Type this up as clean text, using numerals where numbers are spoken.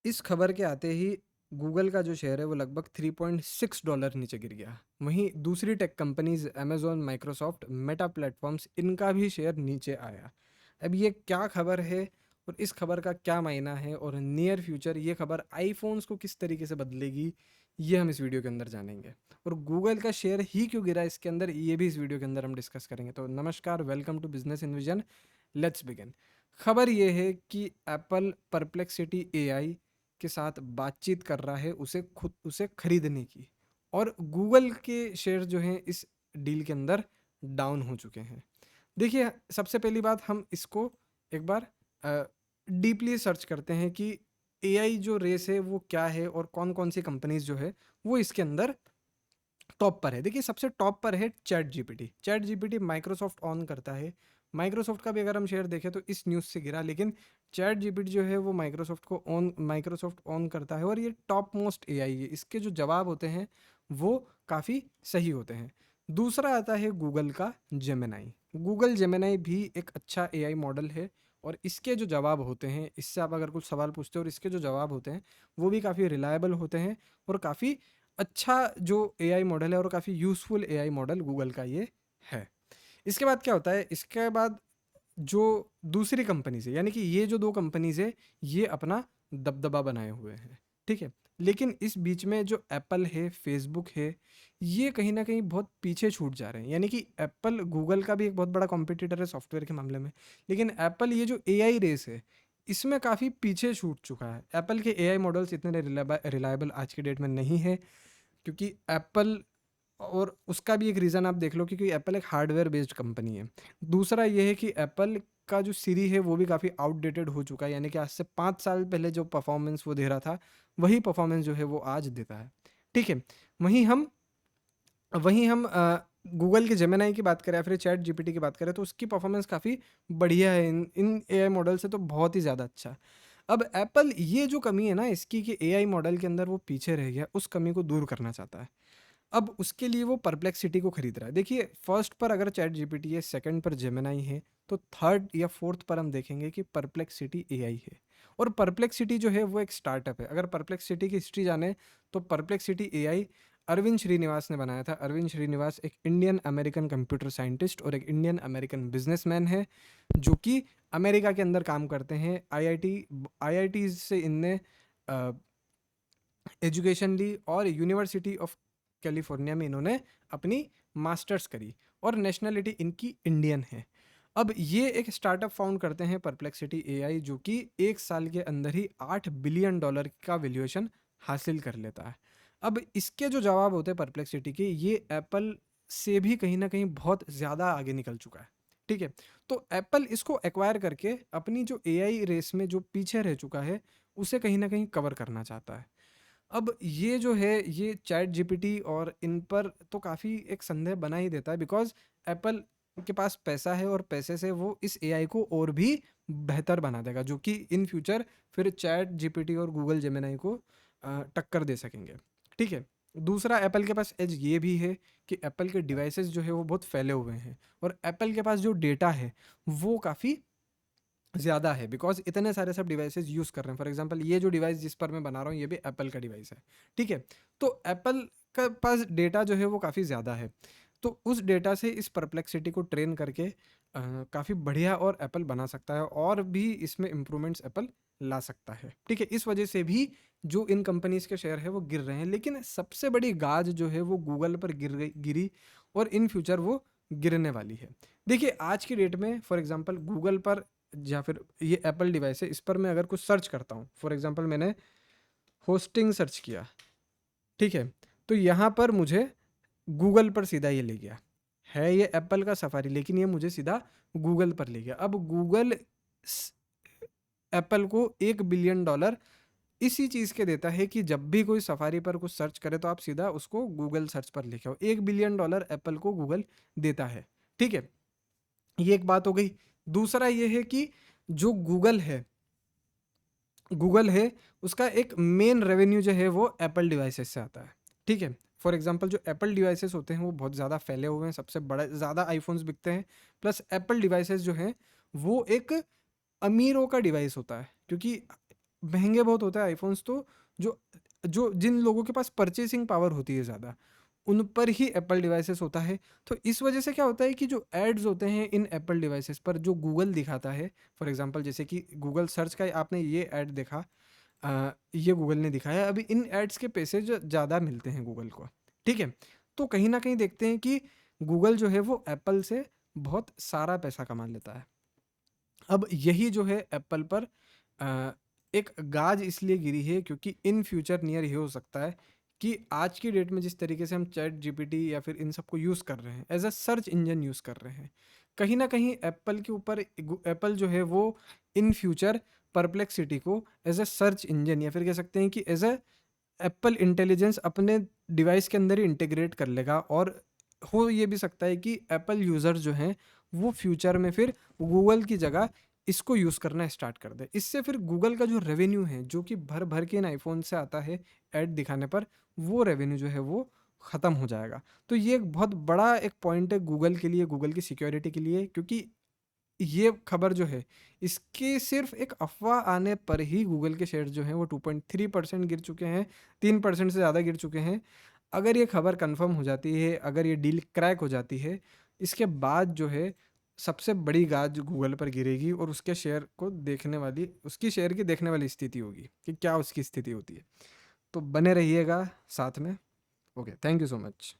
इस खबर के आते ही गूगल का जो शेयर है वो लगभग $3.6 नीचे गिर गया। वहीं दूसरी tech companies Amazon, Microsoft, Meta platforms इनका भी शेयर नीचे आया। अब ये क्या खबर है और इस खबर का क्या मायना है और नियर फ्यूचर ये खबर आईफ़ोन्स को किस तरीके से बदलेगी, ये हम इस वीडियो के अंदर जानेंगे। और गूगल का शेयर ही क्यों गिरा इसके अंदर, ये भी इस वीडियो के अंदर हम डिस्कस करेंगे। तो नमस्कार, welcome to Business in Vision, let's begin. खबर ये है कि एप्पल परप्लेक्सिटी एआई के साथ बातचीत कर रहा है उसे खरीदने की, और गूगल के शेयर जो हैं इस डील के अंदर डाउन हो चुके हैं। देखिए, सबसे पहली बात हम इसको एक बार डीपली सर्च करते हैं कि एआई जो रेस है वो क्या है और कौन कौन सी कंपनीज जो है वो इसके अंदर टॉप पर है। देखिए, सबसे टॉप पर है chat GPT. Chat GPT Microsoft on करता है। माइक्रोसॉफ्ट का भी अगर हम शेयर देखें तो इस न्यूज़ से गिरा, लेकिन चैट जीपीटी जो है वो माइक्रोसॉफ्ट ऑन करता है और ये टॉप मोस्ट एआई है। इसके जो जवाब होते हैं वो काफ़ी सही होते हैं। दूसरा आता है गूगल का जेमिनाई। गूगल जेमिनाई भी एक अच्छा एआई मॉडल है, और इसके जो जवाब होते हैं, इससे आप अगर कुछ सवाल पूछते हो और इसके जो जवाब होते हैं वो भी काफ़ी रिलायबल होते हैं और काफ़ी अच्छा जो एआई मॉडल है, और काफ़ी यूज़फुल एआई मॉडल गूगल का ये है। इसके बाद क्या होता है, इसके बाद जो दूसरी कंपनीज़ है, यानी कि ये जो 2 कंपनीज़ है, ये अपना दबदबा बनाए हुए हैं, ठीक है? लेकिन इस बीच में जो एप्पल है, फ़ेसबुक है, ये कहीं न कहीं बहुत पीछे छूट जा रहे हैं। यानी कि एप्पल गूगल का भी एक बहुत बड़ा कॉम्पिटिटर है सॉफ्टवेयर के मामले में, लेकिन एप्पल ये जो एआई रेस है, इसमें काफ़ी पीछे छूट चुका है। एप्पल के एआई मॉडल्स इतने रिलायबल आज की डेट में नहीं है, क्योंकि एप्पल, और उसका भी एक रीज़न आप देख लो, क्योंकि एप्पल एक हार्डवेयर बेस्ड कंपनी है। दूसरा ये है कि एप्पल का जो सीरी है वो भी काफ़ी आउटडेटेड हो चुका है, यानी कि आज से 5 साल पहले जो परफॉर्मेंस वो दे रहा था, वही परफॉर्मेंस जो है वो आज देता है, ठीक है? वहीं हम वहीं हम गूगल के जेमिनी की बात करें या फिर चैट जीपीटी की बात करें, तो उसकी परफॉर्मेंस काफ़ी बढ़िया है इन इन एआई मॉडल से, तो बहुत ही ज़्यादा अच्छा। अब एप्पल ये जो कमी है ना इसकी कि एआई मॉडल के अंदर वो पीछे रह गया, उस कमी को दूर करना चाहता है। अब उसके लिए वो परप्लेक्सिटी को खरीद रहा है। देखिए, फर्स्ट पर अगर चैट जीपीटी है, सेकंड पर जेमिनी है, तो थर्ड या फोर्थ पर हम देखेंगे कि परप्लेक्सिटी एआई है। और परप्लेक्सिटी जो है वो एक स्टार्टअप है। अगर परप्लेक्सिटी की हिस्ट्री जाने, तो परप्लेक्सिटी एआई अरविंद श्रीनिवास ने बनाया था। अरविंद श्रीनिवास एक इंडियन अमेरिकन कंप्यूटर साइंटिस्ट और एक इंडियन अमेरिकन बिजनेसमैन है, जो कि अमेरिका के अंदर काम करते हैं। आईआईटी से इनने एजुकेशन ली और यूनिवर्सिटी ऑफ कैलिफोर्निया में इन्होंने अपनी मास्टर्स करी, और नेशनलिटी इनकी इंडियन है। अब ये एक स्टार्टअप फाउंड करते हैं परप्लेक्सिटी एआई, जो कि 1 साल के अंदर ही $8 बिलियन का वैल्यूएशन हासिल कर लेता है। अब इसके जो जवाब होते हैं परप्लेक्सिटी के, ये एप्पल से भी कहीं ना कहीं बहुत ज़्यादा आगे निकल चुका है, ठीक है? तो एप्पल इसको एक्वायर करके अपनी जो एआई रेस में जो पीछे रह चुका है, उसे कहीं ना कहीं कवर करना चाहता है। अब ये जो है, ये चैट जीपीटी और इन पर तो काफ़ी एक संदेह बना ही देता है, बिकॉज़ एप्पल के पास पैसा है और पैसे से वो इस एआई को और भी बेहतर बना देगा, जो कि इन फ्यूचर फिर चैट जीपीटी और गूगल जेमिनी को टक्कर दे सकेंगे, ठीक है? दूसरा, एप्पल के पास एज ये भी है कि एप्पल के डिवाइसेस जो है वो बहुत फैले हुए हैं, और एप्पल के पास जो डेटा है वो काफ़ी ज़्यादा है, बिकॉज़ इतने सारे सब डिवाइसेस यूज़ कर रहे हैं। फॉर एग्जांपल, ये जो डिवाइस जिस पर मैं बना रहा हूँ ये भी एप्पल का डिवाइस है, ठीक है? तो एप्पल का पास डेटा जो है वो काफ़ी ज़्यादा है। तो उस डेटा से इस परप्लेक्सिटी को ट्रेन करके काफ़ी बढ़िया और एप्पल बना सकता है, और भी इसमें इम्प्रूवमेंट्स एप्पल ला सकता है, ठीक है? इस वजह से भी जो इन कंपनीज़ के शेयर है वो गिर रहे हैं, लेकिन सबसे बड़ी गाज जो है वो गूगल पर गिरी, और इन फ्यूचर वो गिरने वाली है। देखिए, आज की डेट में फॉर एग्जांपल गूगल पर या फिर ये एप्पल डिवाइस है, इस पर मैं अगर कुछ सर्च करता हूँ, फॉर एग्जांपल मैंने होस्टिंग सर्च किया, ठीक है? तो यहाँ पर मुझे गूगल पर सीधा ये ले गया। है ये एप्पल का सफारी, लेकिन ये मुझे सीधा गूगल पर ले गया। अब गूगल एप्पल को $1 बिलियन इसी चीज़ के देता है कि जब भी कोई सफारी पर कुछ सर्च करे तो आप सीधा उसको गूगल सर्च पर लेके आओ। $1 बिलियन एप्पल को गूगल देता है, ठीक है? ये एक बात हो गई। दूसरा ये है कि जो गूगल है, उसका एक मेन रेवेन्यू जो है वो एप्पल डिवाइसेस से आता है, ठीक है? फॉर एग्जांपल, जो एप्पल डिवाइसेस होते हैं वो बहुत ज़्यादा फैले हुए हैं, सबसे बड़ा ज़्यादा आईफोन्स बिकते हैं। प्लस एप्पल डिवाइसेस जो हैं वो एक अमीरों का डिवाइस होता है, क्योंकि महँगे बहुत होते हैं आईफ़ोन्स, तो जो जो जिन लोगों के पास परचेसिंग पावर होती है ज़्यादा, उन पर ही एप्पल डिवाइसेस होता है। तो इस वजह से क्या होता है कि जो एड्स होते हैं इन एप्पल डिवाइसेस पर जो गूगल दिखाता है, फॉर एग्ज़ाम्पल जैसे कि गूगल सर्च का आपने ये ऐड देखा, ये गूगल ने दिखाया, अभी इन एड्स के पैसे जो ज़्यादा मिलते हैं गूगल को, ठीक है? तो कहीं न कहीं देखते हैं कि गूगल जो है वो एप्पल से बहुत सारा पैसा कमा लेता है। अब यही जो है एप्पल पर अ, एक गाज इसलिए गिरी है क्योंकि इन फ्यूचर नियर ये हो सकता है कि आज की डेट में जिस तरीके से हम चैट जीपीटी या फिर इन सबको यूज़ कर रहे हैं, as a search engine use कर रहे हैं, कहीं ना कहीं एप्पल के ऊपर एप्पल जो है वो इन फ्यूचर परप्लेक्सिटी को एज अ सर्च इंजन या फिर कह सकते हैं कि एज अ एप्पल इंटेलिजेंस अपने डिवाइस के अंदर ही इंटीग्रेट कर लेगा। और हो ये भी सकता है कि एप्पल यूज़र्स जो हैं वो फ्यूचर में फिर गूगल की जगह इसको यूज़ करना स्टार्ट कर दे। इससे फिर गूगल का जो रेवेन्यू है जो कि भर भर के इन आईफोन से आता है ऐड दिखाने पर, वो रेवेन्यू जो है वो ख़त्म हो जाएगा। तो ये एक बहुत बड़ा एक पॉइंट है गूगल के लिए, गूगल की सिक्योरिटी के लिए, क्योंकि ये खबर जो है, इसके सिर्फ़ एक अफ़वाह आने पर ही गूगल के शेयर जो हैं वो 2.3% गिर चुके हैं, 3% से ज़्यादा गिर चुके हैं। अगर ये खबर कन्फ़र्म हो जाती है, अगर ये डील क्रैक हो जाती है, इसके बाद जो है सबसे बड़ी गाज गूगल पर गिरेगी और उसके शेयर को देखने वाली, उसकी शेयर की देखने वाली स्थिति होगी कि क्या उसकी स्थिति होती है। तो बने रहिएगा साथ में। Okay, thank you so much.